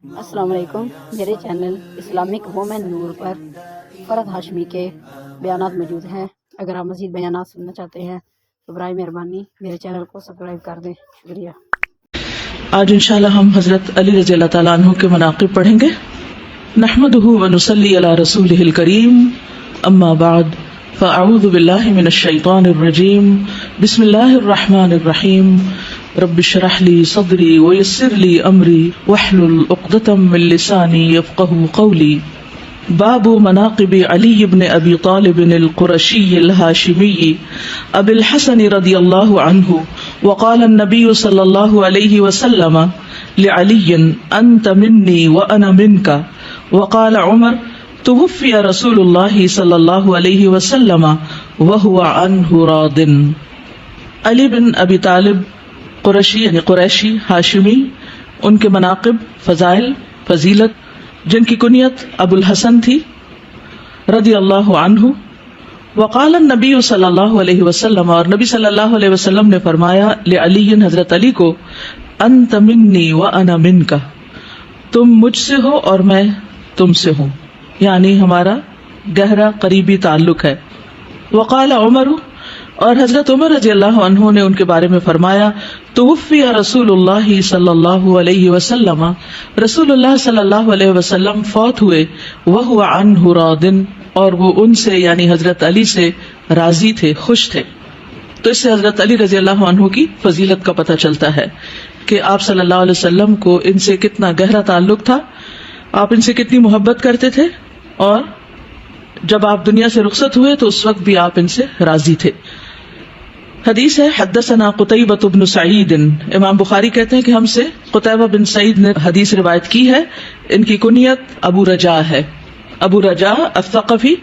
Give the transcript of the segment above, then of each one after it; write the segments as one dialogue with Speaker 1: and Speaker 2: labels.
Speaker 1: السلام علیکم. میرے چینل اسلامک وومن نور پر فرحت ہاشمی کے بیانات موجود ہیں. اگر آپ مزید بیانات سننا چاہتے ہیں تو برائے مہربانی میرے چینل کو سبسکرائب کر دیں. شکریہ.
Speaker 2: آج انشاءاللہ ہم حضرت علی رضی اللہ تعالیٰ عنہ کے مناقب پڑھیں گے. نحمدہ ونصلی علی رسولہ الکریم. اما بعد فاعوذ باللہ من الشیطان الرجیم. بسم اللہ الرحمن الرحیم. رب اشرح لی صدری ویسر لی امری واحلل عقدۃ من لسانی یفقہوا قولی. باب مناقب علی بن ابی طالب القرشی الہاشمی ابی الحسن رضی اللہ عنہ. وقال النبی صلی اللہ علیہ وسلم لعلی انت منی وانا منک. وقال عمر توفی رسول اللہ صلی اللہ علیہ وسلم وهو عنہ راض. علی بن ابی طالب قرشی یعنی قریشی ہاشمی، ان کے مناقب، فضائل، فضیلت، جن کی کنیت ابو الحسن تھی رضی اللہ عنہ. وقال النبی صلی اللہ علیہ وسلم، اور نبی صلی اللہ علیہ وسلم نے فرمایا لعلی، حضرت علی کو، انت منی وانا منک، تم مجھ سے ہو اور میں تم سے ہوں، یعنی ہمارا گہرا قریبی تعلق ہے. وقال عمر، اور حضرت عمر رضی اللہ عنہ نے ان کے بارے میں فرمایا، توفی رسول اللہ صلی اللہ علیہ وسلم، رسول اللہ صلی اللہ علیہ وسلم فوت ہوئے، وہو عنہ راض، اور وہ ان سے یعنی حضرت علی سے راضی تھے، خوش تھے. تو اس سے حضرت علی رضی اللہ عنہ کی فضیلت کا پتہ چلتا ہے کہ آپ صلی اللہ علیہ وسلم کو ان سے کتنا گہرا تعلق تھا، آپ ان سے کتنی محبت کرتے تھے، اور جب آپ دنیا سے رخصت ہوئے تو اس وقت بھی آپ ان سے راضی تھے. حدیث ہے حدثنا قتیبۃ بن سعید. امام بخاری کہتے ہیں کہ ہم سے قتیبہ بن سعید نے حدیث روایت کی ہے. ان کی کنیت ابو رجاء ہے. ابو رجاء الثقفی،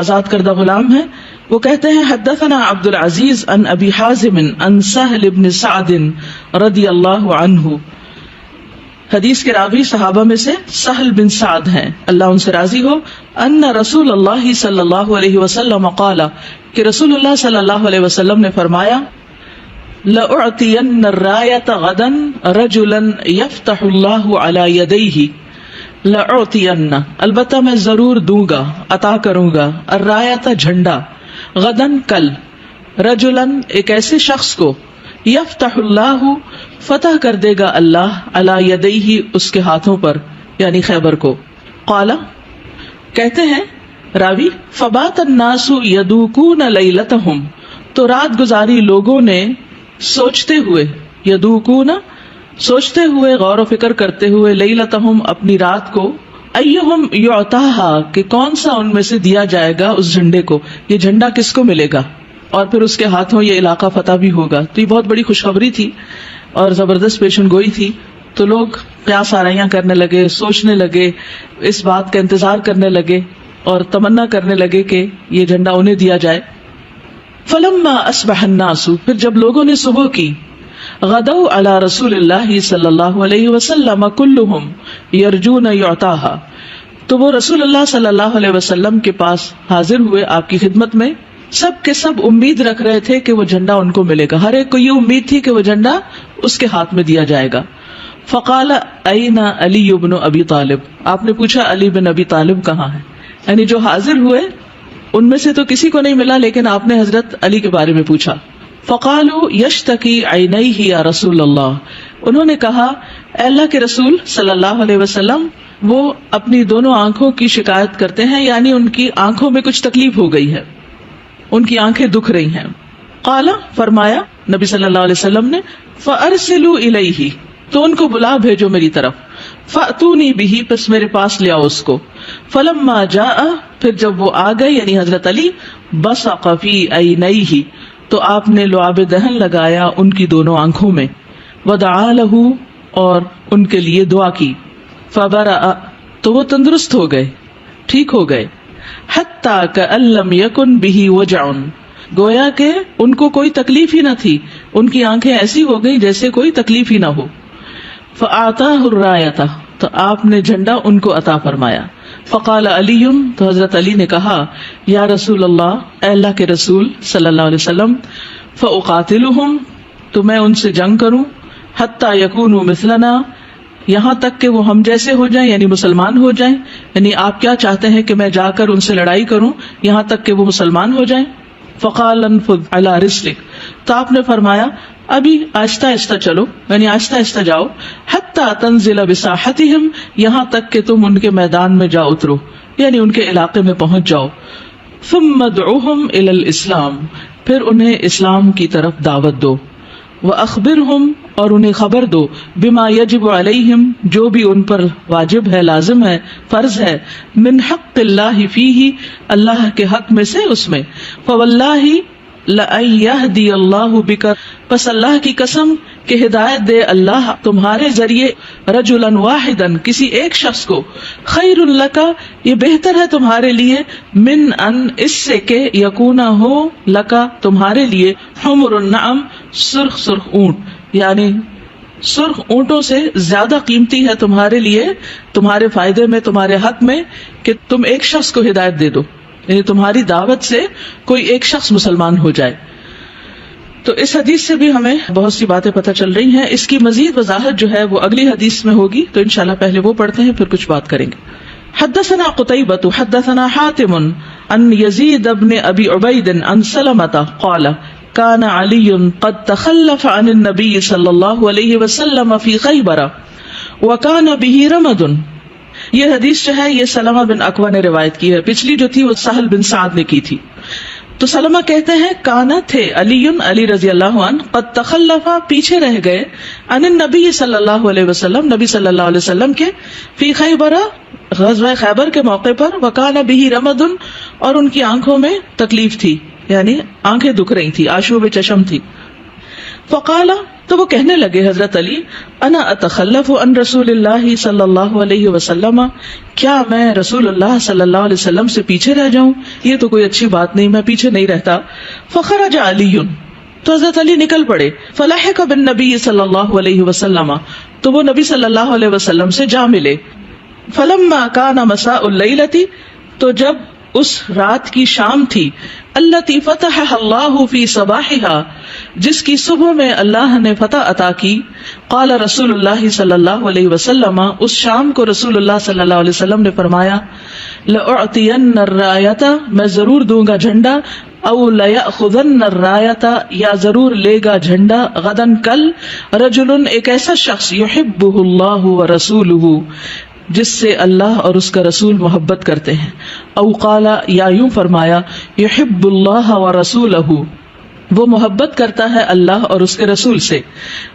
Speaker 2: آزاد کردہ غلام ہے. وہ کہتے ہیں حدثنا عبد العزیز عن ابی حازم عن سہل بن سعد رضی اللہ عنہ. حدیث کے راوی صحابہ میں سے سہل بن سعد ہیں، اللہ ان سے راضی ہو. ان رسول اللہ صلی اللہ علیہ وسلم قال، کہ رسول اللہ صلی اللہ علیہ وسلم نے فرمایا، لأعطین الرایۃ غدا رجلا یفتح اللہ علی یدیہ. لأعطین، البتہ میں ضرور دوں گا، عطا کروں گا، الرایۃ جھنڈا، غدن کل، رجلا ایک ایسے شخص کو، یفتح اللہ فتح کر دے گا اللہ، علی یدیہ اس کے ہاتھوں پر، یعنی خیبر کو. قال، کہتے ہیں راوی، فبات الناس یدوکون لیلتہم، تو رات گزاری لوگوں نے سوچتے ہوئے، یدوکون سوچتے ہوئے، غور و فکر کرتے ہوئے، لیلتہم اپنی رات کو، ایہم یعطاہا کہ کون سا ان میں سے دیا جائے گا اس جھنڈے کو، یہ جھنڈا کس کو ملے گا اور پھر اس کے ہاتھوں یہ علاقہ فتح بھی ہوگا. تو یہ بہت بڑی خوشخبری تھی اور زبردست پیشن گوئی تھی. تو لوگ قیاس آرائیاں کرنے لگے، سوچنے لگے، اس بات کا انتظار کرنے لگے اور تمنا کرنے لگے کہ یہ جھنڈا انہیں دیا جائے. فلما اصبح الناس، پھر جب لوگوں نے صبح کی، غدوا علی رسول اللہ صلی اللہ علیہ وسلم کلہم یرجون یعطاہا، تو وہ رسول اللہ صلی اللہ علیہ وسلم کے پاس حاضر ہوئے آپ کی خدمت میں. سب کے سب امید رکھ رہے تھے کہ وہ جھنڈا ان کو ملے گا، ہر ایک کو یہ امید تھی کہ وہ جھنڈا اس کے ہاتھ میں دیا جائے گا. فقال این علی بن ابی طالب، آپ نے پوچھا علی بن ابی طالب کہاں ہے، یعنی جو حاضر ہوئے ان میں سے تو کسی کو نہیں ملا، لیکن آپ نے حضرت علی کے بارے میں پوچھا. فقالوا یشتکی عینیہ یا رسول اللہ، انہوں نے کہا اے اللہ کے رسول صلی اللہ علیہ وسلم، وہ اپنی دونوں آنکھوں کی شکایت کرتے ہیں، یعنی ان کی آنکھوں میں کچھ تکلیف ہو گئی ہے، ان کی آنکھیں دکھ رہی ہیں. قال، فرمایا نبی صلی اللہ علیہ وسلم نے، فارسلوا الیہ، تو ان کو بلا بھیجو میری طرف. فاتونی بہ، پس میرے پاس لے آؤ اس کو. فلما جاء، پھر جب وہ آ گئے یعنی حضرت علی، بصق فی عینیہ، تو آپ نے لعاب دہن لگایا ان کی دونوں آنکھوں میں. ودعا لہ، اور ان کے لیے دعا کی. فبرأ، تو وہ تندرست ہو گئے، ٹھیک ہو گئے. حتی کأن لم یکن بہ وجع، گویا کہ ان کو کوئی تکلیف ہی نہ تھی، ان کی آنکھیں ایسی ہو گئی جیسے کوئی تکلیف ہی نہ ہو. فآتاہ الرایۃ، تو آپ نے جھنڈا ان کو عطا فرمایا. فقال علی، تو حضرت علی نے کہا، یا رسول اللہ، اے اللہ کے رسول صلی اللہ علیہ وسلم، فاقاتلہم، تو میں ان سے جنگ کروں، حتی یکونوا مثلنا، یہاں تک کہ وہ ہم جیسے ہو جائیں، یعنی مسلمان ہو جائیں. یعنی آپ کیا چاہتے ہیں کہ میں جا کر ان سے لڑائی کروں یہاں تک کہ وہ مسلمان ہو جائیں. فقال انفذ على رسلک، تو آپ نے فرمایا ابھی آہستہ آہستہ چلو، یعنی آہستہ آہستہ جاؤ. حتی تنزل بساحتہم، یہاں تک کہ تم ان کے میدان میں جا اترو، یعنی ان کے علاقے میں پہنچ جاؤ. ثم ادعوہم الی الاسلام، پھر انہیں اسلام کی طرف دعوت دو. وَأَخْبِرْهُمْ، اور انہیں خبر دو، بما یجب علیہم، جو بھی ان پر واجب ہے، لازم ہے، فرض ہے، من حق اللہ فیہ، اللہ کے حق میں سے اس میں. فواللہ لَأَن يَهْدِيَ اللَّهُ بِكَ، پس اللہ کی قسم کہ ہدایت دے اللہ تمہارے ذریعے، رجلا واحدا، کسی ایک شخص کو، خیر لک، یہ بہتر ہے تمہارے لیے، من ان، اس سے کہ یکون ہو، لک، تمہارے لیے، حمر النعم، سرخ سرخ اونٹ، یعنی سرخ اونٹوں سے زیادہ قیمتی ہے تمہارے لیے، تمہارے فائدے میں، تمہارے حق میں، کہ تم ایک شخص کو ہدایت دے دو، یعنی تمہاری دعوت سے کوئی ایک شخص مسلمان ہو جائے. تو اس حدیث سے بھی ہمیں بہت سی باتیں پتہ چل رہی ہیں. اس کی مزید وضاحت جو ہے وہ اگلی حدیث میں ہوگی، تو انشاءاللہ پہلے وہ پڑھتے ہیں پھر کچھ بات کریں گے. حدثنا قتيبة حدثنا حاتم عن يزيد بن ابي عبيد عن سلمة قال كان علي قد تخلف عن النبي صلى الله عليه وسلم في خيبر وكان به رمد. یہ حدیث جو ہے یہ سلمہ بن اکوع نے روایت کی ہے، پچھلی جو تھی وہ سہل بن سعد نے کی تھی. تو سلمہ کہتے ہیں کانا تھے علی رضی اللہ عنہ، قد تخلفا، پیچھے رہ گئے، عن النبی صلی اللہ علیہ وسلم، نبی صلی اللہ علیہ وسلم کے، فی خیبر، غزوہ خیبر کے موقع پر، وکان بہ رمد، اور ان کی آنکھوں میں تکلیف تھی، یعنی آنکھیں دکھ رہی تھی، آشوب چشم تھی. فقال، تو وہ کہنے لگے حضرت علی، انا اتخلف عن رسول اللہ صلی اللہ علیہ وسلم، کیا میں رسول اللہ صلی اللہ علیہ وسلم سے پیچھے رہ جاؤں؟ یہ تو کوئی اچھی بات نہیں، میں پیچھے نہیں رہتا. فخرج علی، تو حضرت علی نکل پڑے. فلحق بالنبی صلی اللہ علیہ وسلم، تو وہ نبی صلی اللہ علیہ وسلم سے جا ملے. فلما کان مساء اللیلۃ، تو جب اس رات کی شام تھی، التی فتح اللہ فی صباحها، جس کی صبح میں اللہ نے فتح عطا کی. قال رسول اللہ صلی اللہ علیہ وسلم، اس شام کو رسول اللہ صلی اللہ علیہ وسلم نے فرمایا، لأعطین الرایۃ، میں ضرور دوں گا جھنڈا، او لیأخذن الرایۃ، یا ضرور لے گا جھنڈا، غدن کل، رجل، ایک ایسا شخص، یحبہ اللہ ورسولہ، جس سے اللہ اور اس کا رسول محبت کرتے ہیں. او قال، یا یوں فرمایا، یحب اللہ ورسولہ، وہ محبت کرتا ہے اللہ اور اس کے رسول سے.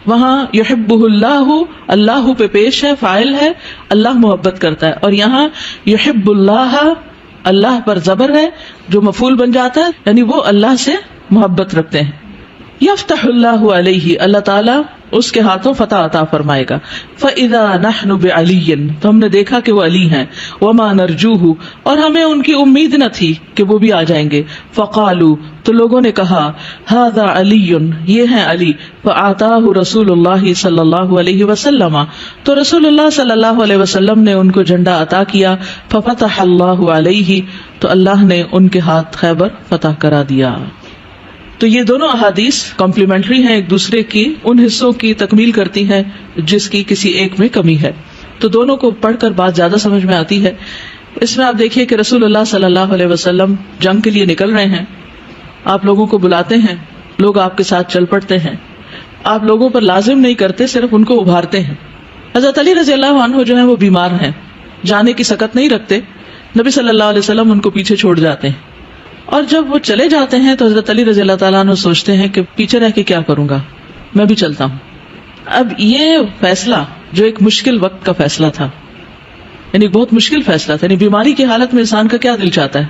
Speaker 2: وہاں یحبہ اللہ، اللہ پہ پیش ہے، فاعل ہے، اللہ محبت کرتا ہے، اور یہاں یحب اللہ، اللہ پر زبر ہے جو مفعول بن جاتا ہے، یعنی وہ اللہ سے محبت رکھتے ہیں. یفتح اللہ علیہ، اللہ تعالیٰ اس کے ہاتھوں فتح عطا فرمائے گا. فَإِذَا نَحْنُ بِعَلِيٍّ، تو ہم نے دیکھا کہ وہ علی ہیں. وَمَا نَرْجُوهُ، اور ہمیں ان کی امید نہ تھی کہ وہ بھی آ جائیں گے. فَقَالُوا، تو لوگوں نے کہا، هَذَا عَلِيٌّ، یہ ہیں علی. فَآتَاهُ رسول اللہ صلی اللہ علیہ وسلم، تو رسول اللہ صلی اللہ علیہ وسلم نے ان کو جھنڈا عطا کیا. فَفَتَحَ اللَّهُ عَلَيْهِ، تو اللہ نے ان کے ہاتھ خیبر فتح کرا دیا. تو یہ دونوں احادیث کمپلیمنٹری ہیں، ایک دوسرے کی ان حصوں کی تکمیل کرتی ہیں جس کی کسی ایک میں کمی ہے. تو دونوں کو پڑھ کر بات زیادہ سمجھ میں آتی ہے. اس میں آپ دیکھیے کہ رسول اللہ صلی اللہ علیہ وسلم جنگ کے لیے نکل رہے ہیں، آپ لوگوں کو بلاتے ہیں، لوگ آپ کے ساتھ چل پڑتے ہیں، آپ لوگوں پر لازم نہیں کرتے، صرف ان کو ابھارتے ہیں. حضرت علی رضی اللہ عنہ جو ہیں وہ بیمار ہیں، جانے کی سکت نہیں رکھتے، نبی صلی اللہ علیہ وسلم ان کو پیچھے چھوڑ جاتے ہیں. اور جب وہ چلے جاتے ہیں تو حضرت علی رضی اللہ تعالیٰ عنہ سوچتے ہیں کہ پیچھے رہ کے کیا کروں گا، میں بھی چلتا ہوں. اب یہ فیصلہ جو ایک مشکل وقت کا فیصلہ تھا، یعنی بہت مشکل فیصلہ تھا، یعنی بیماری کی حالت میں انسان کا کیا دل چاہتا ہے،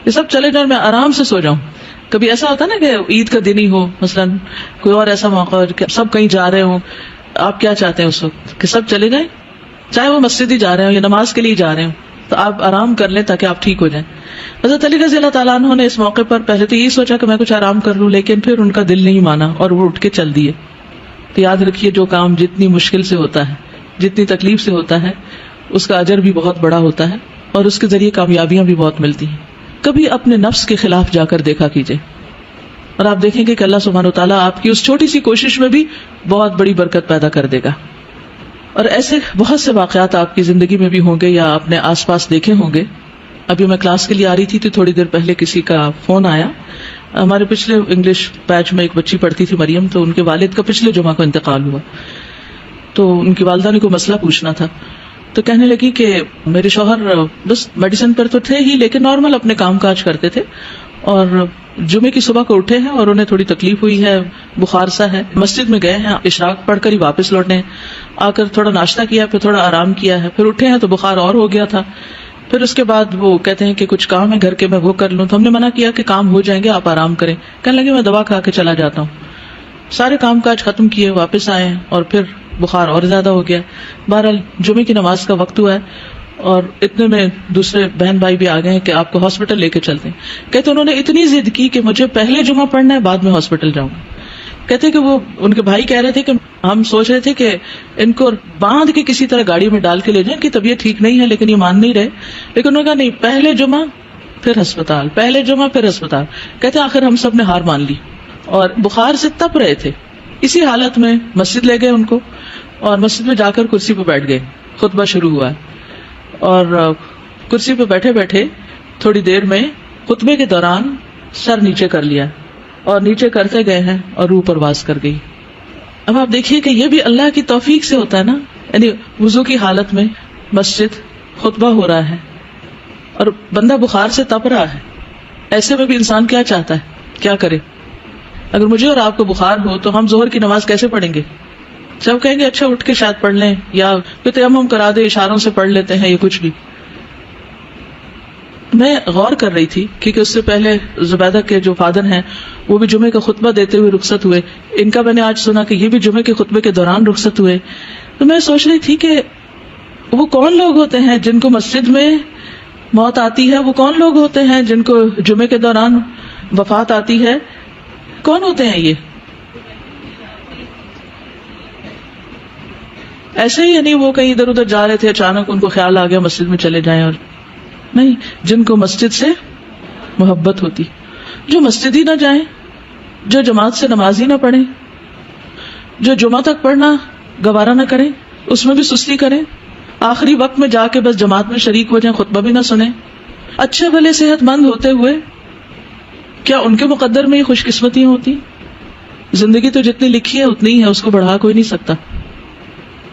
Speaker 2: یہ سب چلے جاؤ، میں آرام سے سو جاؤں. کبھی ایسا ہوتا نا کہ عید کا دن ہی ہو، مثلا کوئی اور ایسا موقع ہو کہ سب کہیں جا رہے ہوں، آپ کیا چاہتے ہیں اس وقت کہ سب چلے جائیں، چاہے وہ مسجد ہی جا رہے ہوں یا نماز کے لیے جا رہے ہوں، تو آپ آرام کر لیں تاکہ آپ ٹھیک ہو جائیں. حضرت علی رضی اللہ تعالیٰ عنہ نے اس موقع پر پہلے تو یہی سوچا کہ میں کچھ آرام کر لوں، لیکن پھر ان کا دل نہیں مانا اور وہ اٹھ کے چل دیے. تو یاد رکھیے، جو کام جتنی مشکل سے ہوتا ہے، جتنی تکلیف سے ہوتا ہے، اس کا اجر بھی بہت بڑا ہوتا ہے اور اس کے ذریعے کامیابیاں بھی بہت ملتی ہیں. کبھی اپنے نفس کے خلاف جا کر دیکھا کیجیے اور آپ دیکھیں گے کہ اللہ سبحانہ و تعالیٰ آپ کی اس چھوٹی سی کوشش میں بھی بہت بڑی برکت پیدا کر دے گا. اور ایسے بہت سے واقعات آپ کی زندگی میں بھی ہوں گے یا آپ نے آس پاس دیکھے ہوں گے. ابھی میں کلاس کے لیے آ رہی تھی تو تھوڑی دیر پہلے کسی کا فون آیا. ہمارے پچھلے انگلش بیچ میں ایک بچی پڑھتی تھی مریم, تو ان کے والد کا پچھلے جمعہ کو انتقال ہوا. تو ان کی والدہ نے کوئی مسئلہ پوچھنا تھا, تو کہنے لگی کہ میرے شوہر بس میڈیسن پر تو تھے ہی لیکن نارمل اپنے کام کاج کرتے تھے, اور جمعے کی صبح کو اٹھے ہیں اور انہیں تھوڑی تکلیف ہوئی ہے, بخار سا ہے, مسجد میں گئے ہیں, اشراق پڑھ کر ہی واپس لوٹے ہیں, آ کر تھوڑا ناشتہ کیا, پھر تھوڑا آرام کیا ہے, پھر اٹھے ہیں تو بخار اور ہو گیا تھا. پھر اس کے بعد وہ کہتے ہیں کہ کچھ کام ہے گھر کے, میں وہ کر لوں. تو ہم نے منع کیا کہ کام ہو جائیں گے, آپ آرام کریں. کہنے لگے میں دوا کھا کے چلا جاتا ہوں. سارے کام کاج ختم کیے, واپس آئے اور پھر بخار اور زیادہ ہو گیا. بہرحال جمعے کی نماز کا وقت ہوا ہے اور اتنے میں دوسرے بہن بھائی بھی آ گئے کہ آپ کو ہاسپٹل لے کے چلتے ہیں. کہتے انہوں نے اتنی ضد کی کہ مجھے پہلے جمعہ پڑھنا ہے, بعد میں ہاسپٹل جاؤں گا. کہتے کہ وہ ان کے بھائی کہہ رہے تھے کہ ہم سوچ رہے تھے کہ ان کو باندھ کے کسی طرح گاڑی میں ڈال کے لے جائیں کہ طبیعت ٹھیک نہیں ہے, لیکن یہ مان نہیں رہے. لیکن انہوں نے کہا نہیں, پہلے جمعہ پھر ہسپتال, پہلے جمعہ پھر ہسپتال. کہتے آخر ہم سب نے ہار مان لی اور بخار سے تپ رہے تھے. اسی حالت میں مسجد لے گئے ان کو, اور مسجد میں جا کر کرسی پہ بیٹھ گئے. خطبہ شروع ہوا اور کرسی پہ بیٹھے بیٹھے تھوڑی دیر میں خطبے کے دوران سر نیچے کر لیا اور نیچے کرتے گئے ہیں اور روح پرواز کر گئی. اب آپ دیکھیے کہ یہ بھی اللہ کی توفیق سے ہوتا ہے نا, یعنی وضو کی حالت میں مسجد, خطبہ ہو رہا ہے اور بندہ بخار سے تپ رہا ہے. ایسے میں بھی انسان کیا چاہتا ہے, کیا کرے؟ اگر مجھے اور آپ کو بخار ہو تو ہم ظہر کی نماز کیسے پڑھیں گے؟ سب کہیں گے اچھا اٹھ کے شاید پڑھ لیں, یا پھر تیمم کرا دے, اشاروں سے پڑھ لیتے ہیں, یا کچھ بھی. میں غور کر رہی تھی کیونکہ اس سے پہلے زبیدہ کے جو فادر ہیں وہ بھی جمعے کا خطبہ دیتے ہوئے رخصت ہوئے. ان کا میں نے آج سنا کہ یہ بھی جمعے کے خطبے کے دوران رخصت ہوئے. تو میں سوچ رہی تھی کہ وہ کون لوگ ہوتے ہیں جن کو مسجد میں موت آتی ہے, وہ کون لوگ ہوتے ہیں جن کو جمعے کے دوران وفات آتی ہے, کون ہوتے ہیں یہ؟ ایسے ہی یعنی وہ کہیں ادھر ادھر جا رہے تھے, اچانک ان کو خیال آ گیا مسجد میں چلے جائیں, اور نہیں, جن کو مسجد سے محبت ہوتی, جو مسجد ہی نہ جائیں, جو جماعت سے نماز ہی نہ پڑھیں, جو جمعہ تک پڑھنا گوارا نہ کریں, اس میں بھی سستی کریں, آخری وقت میں جا کے بس جماعت میں شریک ہو جائیں, خطبہ بھی نہ سنیں, اچھے بھلے صحت مند ہوتے ہوئے, کیا ان کے مقدر میں یہ خوش قسمتیاں ہوتی؟ زندگی تو جتنی لکھی ہے اتنی ہی ہے, اس کو بڑھا کوئی نہیں سکتا.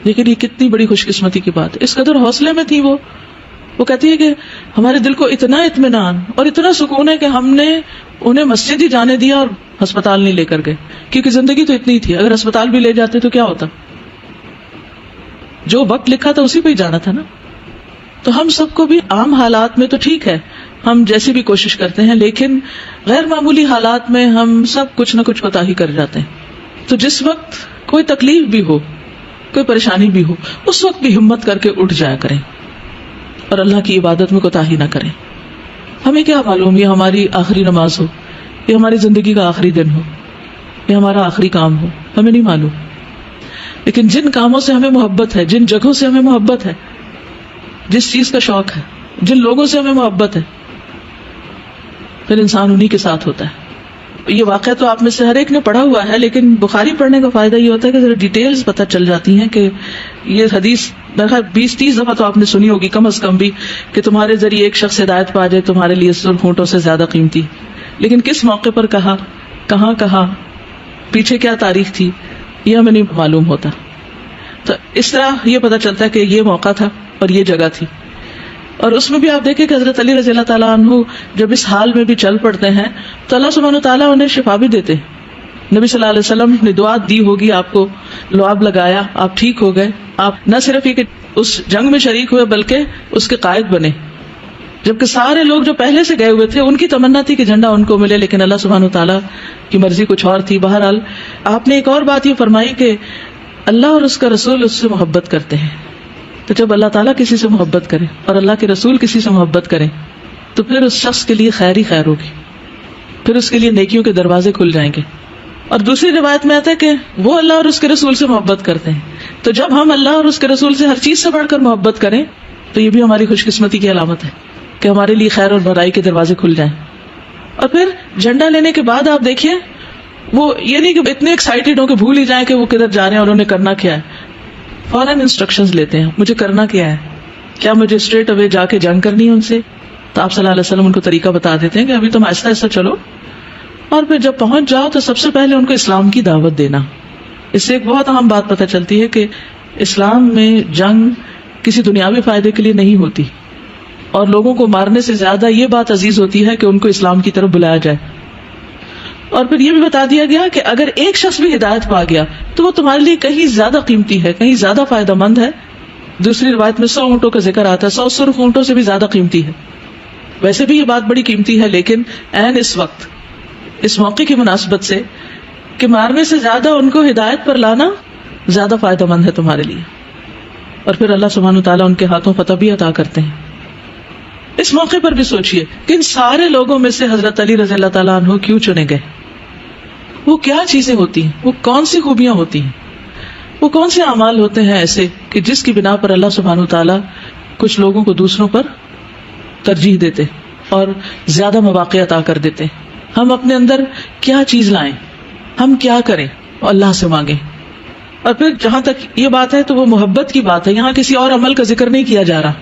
Speaker 2: لیکن یہ کتنی بڑی خوش قسمتی کی بات ہے. اس قدر حوصلے میں تھی وہ کہتی ہے کہ ہمارے دل کو اتنا اطمینان اور اتنا سکون ہے کہ ہم نے انہیں مسجد ہی جانے دیا اور ہسپتال نہیں لے کر گئے, کیونکہ زندگی تو اتنی تھی, اگر ہسپتال بھی لے جاتے تو کیا ہوتا؟ جو وقت لکھا تھا اسی پہ ہی جانا تھا نا. تو ہم سب کو بھی عام حالات میں تو ٹھیک ہے, ہم جیسی بھی کوشش کرتے ہیں, لیکن غیر معمولی حالات میں ہم سب کچھ نہ کچھ کوتاہی کر جاتے ہیں. تو جس وقت کوئی تکلیف بھی ہو, کوئی پریشانی بھی ہو, اس وقت بھی ہمت کر کے اٹھ جایا کریں اور اللہ کی عبادت میں کوتاہی نہ کریں. ہمیں کیا معلوم یہ ہماری آخری نماز ہو, یہ ہماری زندگی کا آخری دن ہو, یہ ہمارا آخری کام ہو, ہمیں نہیں معلوم. لیکن جن کاموں سے ہمیں محبت ہے, جن جگہوں سے ہمیں محبت ہے, جس چیز کا شوق ہے, جن لوگوں سے ہمیں محبت ہے, پھر انسان انہی کے ساتھ ہوتا ہے. یہ واقعہ تو آپ میں سے ہر ایک نے پڑھا ہوا ہے, لیکن بخاری پڑھنے کا فائدہ یہ ہوتا ہے کہ ذرا ڈیٹیلز پتہ چل جاتی ہیں کہ یہ حدیث 20-30 دفعہ تو آپ نے سنی ہوگی کم از کم بھی, کہ تمہارے ذریعے ایک شخص ہدایت پا جائے تمہارے لیے سرخ اونٹوں سے زیادہ قیمتی. لیکن کس موقع پر کہا, کہاں کہا, پیچھے کیا تاریخ تھی, یہ ہمیں نہیں معلوم ہوتا. تو اس طرح یہ پتہ چلتا ہے کہ یہ موقع تھا اور یہ جگہ تھی. اور اس میں بھی آپ دیکھیں کہ حضرت علی رضی اللہ تعالیٰ عنہ جب اس حال میں بھی چل پڑتے ہیں تو اللہ سبحانہ وتعالیٰ انہیں شفا بھی دیتے ہیں. نبی صلی اللہ علیہ وسلم نے دعا دی ہوگی آپ کو, لعاب لگایا, آپ ٹھیک ہو گئے. آپ نہ صرف یہ کہ اس جنگ میں شریک ہوئے بلکہ اس کے قائد بنے, جبکہ سارے لوگ جو پہلے سے گئے ہوئے تھے ان کی تمنا تھی کہ جھنڈا ان کو ملے, لیکن اللہ سبحانہ وتعالیٰ کی مرضی کچھ اور تھی. بہرحال آپ نے ایک اور بات یہ فرمائی کہ اللہ اور اس کا رسول اس سے محبت کرتے ہیں. تو جب اللہ تعالیٰ کسی سے محبت کرے اور اللہ کے رسول کسی سے محبت کرے تو پھر اس شخص کے لیے خیر ہی خیر ہوگی, پھر اس کے لیے نیکیوں کے دروازے کھل جائیں گے. اور دوسری روایت میں آتا ہے کہ وہ اللہ اور اس کے رسول سے محبت کرتے ہیں. تو جب ہم اللہ اور اس کے رسول سے ہر چیز سے بڑھ کر محبت کریں تو یہ بھی ہماری خوش قسمتی کی علامت ہے کہ ہمارے لیے خیر اور بھلائی کے دروازے کھل جائیں. اور پھر جھنڈا لینے کے بعد آپ دیکھیے وہ یہ نہیں کہ اتنے ایکسائٹیڈ ہو کہ بھول ہی جائیں کہ وہ کدھر جا رہے ہیں اور انہیں کرنا کیا ہے. فوراً انسٹرکشنز لیتے ہیں مجھے کرنا کیا ہے. کیا مجھے اسٹریٹ اوے جا کے جنگ کرنی ہے ان سے؟ تو آپ صلی اللہ علیہ وسلم ان کو طریقہ بتا دیتے ہیں کہ ابھی تم آہستہ آہستہ چلو، اور پھر جب پہنچ جاؤ تو سب سے پہلے ان کو اسلام کی دعوت دینا. اس سے ایک بہت اہم بات پتہ چلتی ہے کہ اسلام میں جنگ کسی دنیاوی فائدے کے لیے نہیں ہوتی، اور لوگوں کو مارنے سے زیادہ یہ بات عزیز ہوتی ہے کہ ان کو اسلام کی طرف بلایا جائے. اور پھر یہ بھی بتا دیا گیا کہ اگر ایک شخص بھی ہدایت پا گیا تو وہ تمہارے لیے کہیں زیادہ قیمتی ہے، کہیں زیادہ فائدہ مند ہے. دوسری روایت میں 100 اونٹوں کا ذکر آتا ہے، 100 سرخ اونٹوں سے بھی زیادہ قیمتی ہے. ویسے بھی یہ بات بڑی قیمتی ہے، لیکن عین اس وقت اس موقع کی مناسبت سے کہ مارنے سے زیادہ ان کو ہدایت پر لانا زیادہ فائدہ مند ہے تمہارے لیے. اور پھر اللہ سبحانہ وتعالیٰ ان کے ہاتھوں فتح بھی عطا کرتے ہیں. اس موقع پر بھی سوچئے کہ ان سارے لوگوں میں سے حضرت علی رضی اللہ تعالیٰ عنہ کیوں چنے گئے؟ وہ کیا چیزیں ہوتی ہیں، وہ کون سی خوبیاں ہوتی ہیں، وہ کون سے اعمال ہوتے ہیں ایسے کہ جس کی بنا پر اللہ سبحانہ وتعالیٰ کچھ لوگوں کو دوسروں پر ترجیح دیتے اور زیادہ مواقع عطا کر دیتے. ہم اپنے اندر کیا چیز لائیں، ہم کیا کریں، اللہ سے مانگیں. اور پھر جہاں تک یہ بات ہے تو وہ محبت کی بات ہے، یہاں کسی اور عمل کا ذکر نہیں کیا جا رہا،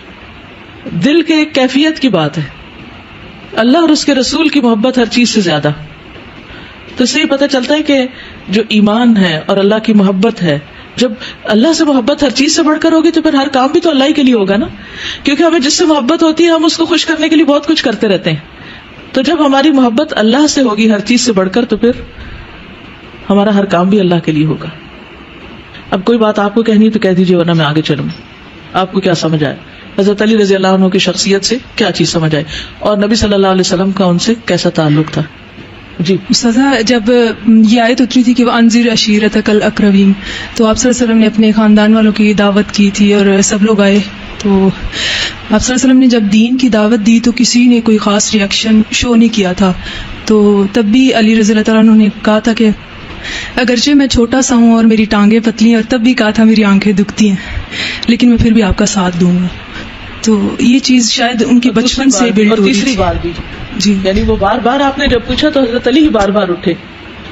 Speaker 2: دل کے ایک کیفیت کی بات ہے. اللہ اور اس کے رسول کی محبت ہر چیز سے زیادہ. تو اس سے یہ پتہ چلتا ہے کہ جو ایمان ہے اور اللہ کی محبت ہے، جب اللہ سے محبت ہر چیز سے بڑھ کر ہوگی تو پھر ہر کام بھی تو اللہ ہی کے لیے ہوگا نا، کیونکہ ہمیں جس سے محبت ہوتی ہے ہم اس کو خوش کرنے کے لیے بہت کچھ کرتے رہتے ہیں. تو جب ہماری محبت اللہ سے ہوگی ہر چیز سے بڑھ کر تو پھر ہمارا ہر کام بھی اللہ کے لیے ہوگا. اب کوئی بات آپ کو کہنی ہے تو کہہ دیجیے، ورنہ میں آگے چلوں. آپ کو کیا سمجھ آئے؟ حضرت علی رضی اللہ عنہ کی شخصیت سے کیا چیز سمجھ آئے، اور نبی صلی اللہ علیہ وسلم کا ان سے کیسا تعلق تھا؟ جی
Speaker 3: استاذہ، جب یہ آیت اتری تھی کہ وَأَنذِرْ عَشِيرَتَكَ الْأَقْرَبِينَ، تو آپ صلی اللہ علیہ وسلم نے اپنے خاندان والوں کی دعوت کی تھی اور سب لوگ آئے. تو آپ صلی اللہ علیہ وسلم نے جب دین کی دعوت دی تو کسی نے کوئی خاص ریئیکشن شو نہیں کیا تھا. تو تب بھی علی رضی اللہ تعالیٰ عنہ نے کہا تھا کہ اگرچہ میں چھوٹا سا ہوں اور میری ٹانگیں پتلی ہیں، اور تب بھی کہا تھا میری آنکھیں دکھتی ہیں، لیکن میں پھر بھی آپ کا ساتھ دوں گا. تو یہ چیز شاید ان کے بچپن سے بلڈ ہوئی.
Speaker 2: تیسری بار بھی
Speaker 3: جی،
Speaker 2: یعنی وہ بار بار آپ نے جب پوچھا تو حضرت علی ہی بار بار اٹھے.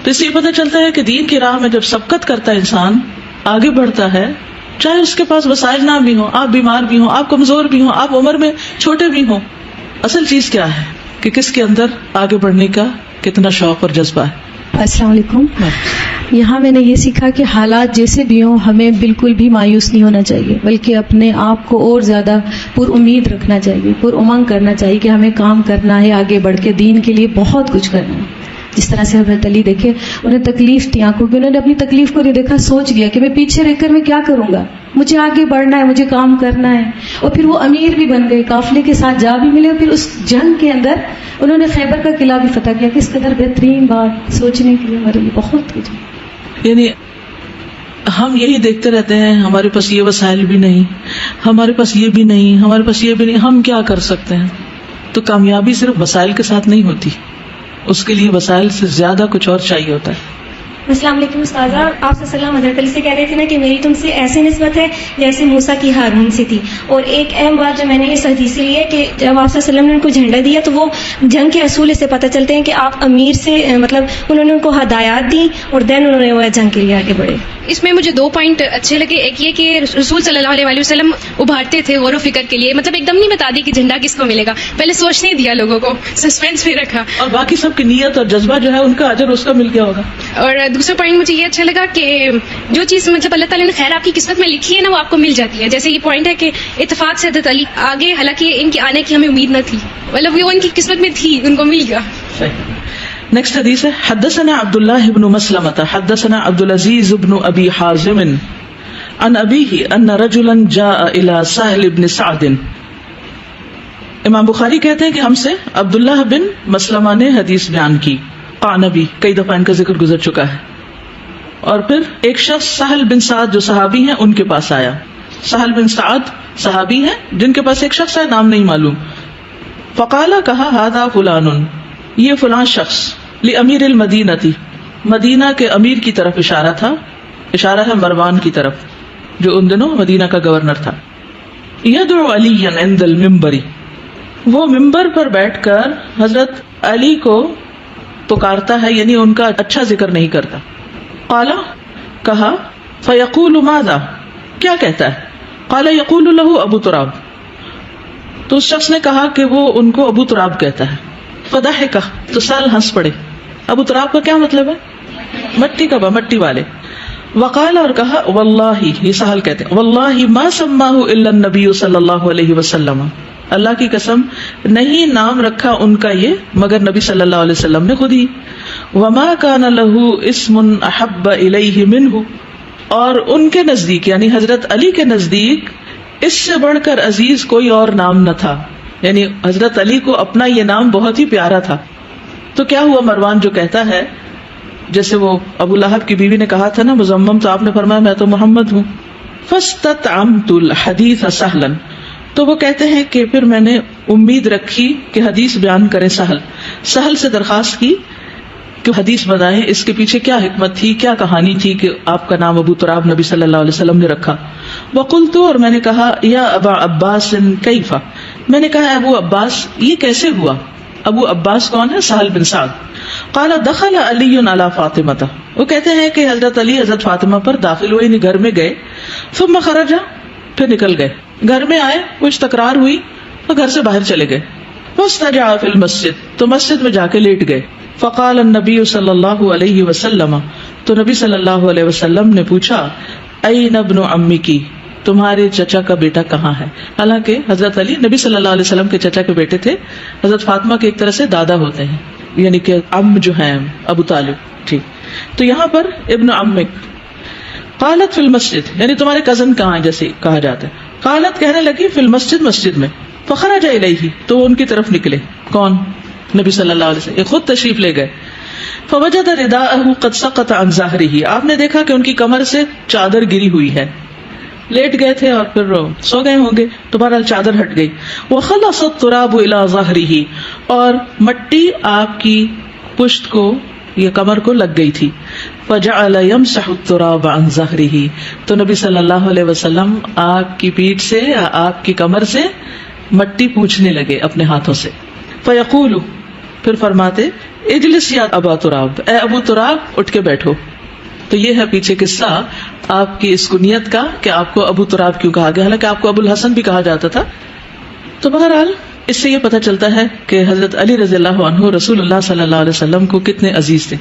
Speaker 2: تو اس سے یہ پتہ چلتا ہے کہ دین کی راہ میں جب سبقت کرتا ہے انسان، آگے بڑھتا ہے، چاہے اس کے پاس وسائل نہ بھی ہوں، آپ بیمار بھی ہوں، آپ کمزور بھی ہوں، آپ عمر میں چھوٹے بھی ہوں. اصل چیز کیا ہے کہ کس کے اندر آگے بڑھنے کا کتنا شوق اور جذبہ ہے.
Speaker 4: السلام علیکم. یہاں میں نے یہ سیکھا کہ حالات جیسے بھی ہوں ہمیں بالکل بھی مایوس نہیں ہونا چاہیے، بلکہ اپنے آپ کو اور زیادہ پر امید رکھنا چاہیے، پر امنگ کرنا چاہیے کہ ہمیں کام کرنا ہے، آگے بڑھ کے دین کے لیے بہت کچھ کرنا ہے. جس طرح سے حضرت علی دیکھے، انہیں تکلیف تھی آنکھوں کی، انہوں نے اپنی تکلیف کو نہیں دیکھا، سوچ لیا کہ میں پیچھے رہ کر میں کیا کروں گا، مجھے آگے بڑھنا ہے، مجھے کام کرنا ہے. اور پھر وہ امیر بھی بن گئے، قافلے کے ساتھ جا بھی ملے، اور پھر اس جنگ کے اندر انہوں نے خیبر کا قلعہ بھی فتح کیا. کس قدر بہترین بات، سوچنے کے لیے ہمارے لیے بہت کچھ.
Speaker 2: یعنی ہم یہی دیکھتے رہتے ہیں ہمارے پاس یہ وسائل بھی نہیں، ہمارے پاس یہ بھی نہیں، ہمارے پاس یہ بھی نہیں، ہم کیا کر سکتے ہیں. تو کامیابی صرف وسائل کے ساتھ نہیں ہوتی، اس کے لیے وسائل سے زیادہ کچھ اور چاہیے ہوتا ہے.
Speaker 5: السلام علیکم استاذہ، آپ صلی اللہ علیہ وسلم حضرت علی سے کہہ رہے تھے نا کہ میری تم سے ایسی نسبت ہے جیسے موسیٰ کی ہارون سے تھی. اور ایک اہم بات جو میں نے اس حدیث سے لی ہے کہ جب آپ صلی اللہ علیہ وسلم نے ان کو جھنڈا دیا تو وہ جنگ کے اصول سے پتہ چلتے ہیں کہ آپ امیر سے مطلب انہوں نے ان کو ہدایات دی اور دین انہوں نے وہ جنگ کے لیے آگے بڑھے.
Speaker 6: اس میں مجھے 2 پوائنٹ اچھے لگے. ایک یہ کہ رسول صلی اللہ علیہ وسلم ابھارتے تھے غور و فکر کے لیے، مطلب ایک دم نہیں بتا دی کہ جھنڈا کس کو ملے گا، پہلے سوچنے دیا، لوگوں کو سسپینس میں رکھا،
Speaker 2: اور باقی سب کی نیت اور جذبہ جو ہے ان کا اجر اس کا مل گیا ہوگا.
Speaker 6: اور دوسرا پوائنٹ مجھے یہ اچھا لگا کہ جو چیز مطلب اللہ تعالیٰ نے خیر آپ کی قسمت میں لکھی ہے نا وہ آپ کو مل جاتی ہے. جیسے یہ پوائنٹ ہے کہ اتفاق سے حضرت علی آگے، حالانکہ ان کے آنے کی ہمیں امید نہ تھی، مطلب وہ ان کی قسمت میں تھی، ان کو مل گیا.
Speaker 2: نیکسٹ حدیث ہے حدثنا عبد الله بن مسلمة حدثنا عبد العزيز بن ابي حازم عن ابيه ان رجلا جاء الى سهل بن سعد. امام بخاری کہتے ہیں کہ ہم سے عبداللہ بن مسلمہ نے حدیث بیان کی، قعنبی کئی دفعہ ان کا ذکر گزر چکا ہے. اور پھر ایک شخص سہل بن سعد جو صحابی ہیں ان کے پاس آیا. سہل بن سعد صحابی ہیں جن کے پاس ایک شخص ہے، نام نہیں معلوم. فقال کہا هذا فلان، یہ فلاں شخص، لامیر المدینہ، مدینہ کے امیر کی طرف اشارہ تھا، اشارہ ہے مروان کی طرف جو ان دنوں مدینہ کا گورنر تھا. یدعو علی عند المنبر، وہ ممبر پر بیٹھ کر حضرت علی کو پکارتا ہے، یعنی ان کا اچھا ذکر نہیں کرتا. قال، کہا، فیقول ماذا، کیا کہتا ہے؟ قال یقول له ابو تراب، تو اس شخص نے کہا کہ وہ ان کو ابو تراب کہتا ہے. فضحک، تو سہل ہنس پڑے. ابو تراب کا کیا مطلب ہے؟ مٹی کا، مٹی والے. وقال، اور کہا، واللہ، یہ سہل کہتے ہیں، واللہ ما سماہ الا النبی صلی اللہ علیہ وسلم، اللہ کی قسم نہیں نام رکھا ان کا یہ مگر نبی صلی اللہ علیہ وسلم نے خود ہی. وما کان له اسم احب الیہ منہ، اور ان کے نزدیک یعنی حضرت علی کے نزدیک اس سے بڑھ کر عزیز کوئی اور نام نہ تھا. یعنی حضرت علی کو اپنا یہ نام بہت ہی پیارا تھا. تو کیا ہوا؟ مروان جو کہتا ہے، جیسے وہ ابو لہب کی بیوی نے کہا تھا نا مزمم، تو آپ نے فرمایا میں تو محمد ہوں. فاستطعمت الحدیث سہلا، تو وہ کہتے ہیں کہ پھر میں نے امید رکھی کہ حدیث بیان کریں. سہل سے درخواست کی کہ حدیث بتائیں، اس کے پیچھے کیا حکمت تھی، کیا کہانی تھی کہ آپ کا نام ابو تراب نبی صلی اللہ علیہ وسلم نے رکھا. وقلت، اور میں نے کہا، یا ابا عباس کیف، میں نے کہا ابو عباس یہ کیسے ہوا؟ ابو عباس کون ہے؟ سہل بن سعد. قال دخل علی علی فاطمہ، وہ کہتے ہیں کہ حضرت علی حضرت فاطمہ پر داخل ہوئے، یعنی گھر میں گئے. ثم خرج، پھر نکل گئے. گھر میں آئے، کچھ تکرار ہوئی تو گھر سے باہر چلے گئے. فاستجع فی المسجد، تو مسجد میں جا کے لیٹ گئے. فقال النبی صلی اللہ علیہ وسلم، تو نبی صلی اللہ علیہ وسلم نے پوچھا، این ابن عمکی، تمہارے چچا کا بیٹا کہاں ہے؟ حالانکہ حضرت علی نبی صلی اللہ علیہ وسلم کے چچا کے بیٹے تھے، حضرت فاطمہ کے ایک طرح سے دادا ہوتے ہیں، یعنی کہ ام جو ہیں ابو طالب. ٹھیک، تو یہاں پر ابن عمک. قالت فی المسجد، یعنی تمہارے کزن کہاں ہیں جیسے کہا جاتا ہے. قالت کہنے لگی فی المسجد، مسجد میں. فخرج الیہ، تو ان کی طرف نکلے. کون؟ نبی صلی اللہ علیہ وسلم. خود تشریف لے گئے. فوجد رداءہ قد سقط عن ظہرہ، آپ نے دیکھا کہ ان کی کمر سے چادر گری ہوئی ہے. لیٹ گئے تھے اور پھر سو گئے ہوں گے تو بہرحال چادر ہٹ گئی. وخلص التراب الی ظہرہ، اور مٹی آپ کی پشت کو، یہ کمر کو لگ گئی تھی. فجعل یمسح التراب عن ظہرہ، تو نبی صلی اللہ علیہ وسلم آپ کی پیٹھ سے، آپ کی کمر سے مٹی پوچھنے لگے اپنے ہاتھوں سے. فیقول، پھر فرماتے، اجلس یا ابا تراب، اے ابو تراب اٹھ کے بیٹھو. تو یہ ہے پیچھے قصہ آپ کی اس کنیت کا کہ آپ کو ابو تراب کیوں کہا گیا، حالانکہ آپ کو ابو الحسن بھی کہا جاتا تھا. تو بہرحال اس سے یہ پتہ چلتا ہے کہ حضرت علی رضی اللہ عنہ رسول اللہ صلی اللہ علیہ وسلم کو کتنے عزیز تھے.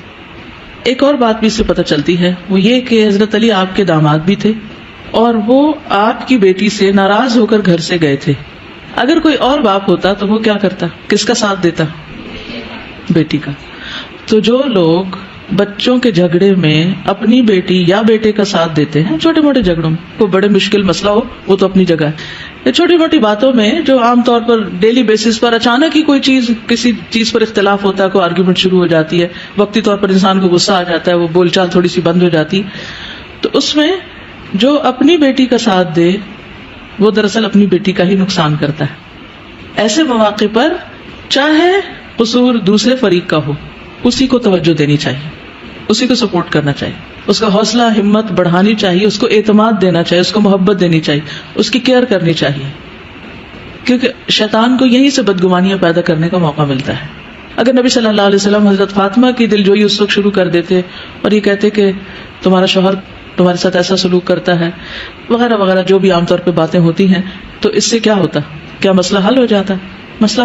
Speaker 2: ایک اور بات بھی اس سے پتہ چلتی ہے، وہ یہ کہ حضرت علی آپ کے داماد بھی تھے اور وہ آپ کی بیٹی سے ناراض ہو کر گھر سے گئے تھے. اگر کوئی اور باپ ہوتا تو وہ کیا کرتا؟ کس کا ساتھ دیتا؟ بیٹی کا. تو جو لوگ بچوں کے جھگڑے میں اپنی بیٹی یا بیٹے کا ساتھ دیتے ہیں، چھوٹے موٹے جھگڑوں میں، کوئی بڑے مشکل مسئلہ ہو وہ تو اپنی جگہ ہے، چھوٹی موٹی باتوں میں جو عام طور پر ڈیلی بیسس پر اچانک ہی کوئی چیز، کسی چیز پر اختلاف ہوتا ہے، کوئی آرگیومنٹ شروع ہو جاتی ہے، وقتی طور پر انسان کو غصہ آ جاتا ہے، وہ بول چال تھوڑی سی بند ہو جاتی، تو اس میں جو اپنی بیٹی کا ساتھ دے وہ دراصل اپنی بیٹی کا ہی نقصان کرتا ہے. ایسے مواقع پر چاہے قصور دوسرے فریق کا ہو، اسی کو توجہ دینی چاہیے، اسی کو سپورٹ کرنا چاہیے، اس کا حوصلہ ہمت بڑھانی چاہیے، اس کو اعتماد دینا چاہیے، اس کو محبت دینی چاہیے، اس کی کیئر کرنی چاہیے، کیونکہ شیطان کو یہیں سے بدگمانیاں پیدا کرنے کا موقع ملتا ہے. اگر نبی صلی اللہ علیہ وسلم حضرت فاطمہ کی دلجوئی اس وقت شروع کر دیتے اور یہ کہتے کہ تمہارا شوہر تمہارے ساتھ ایسا سلوک کرتا ہے وغیرہ وغیرہ، جو بھی عام طور پہ باتیں ہوتی ہیں، تو اس سے کیا ہوتا؟ کیا مسئلہ حل ہو جاتا؟ مسئلہ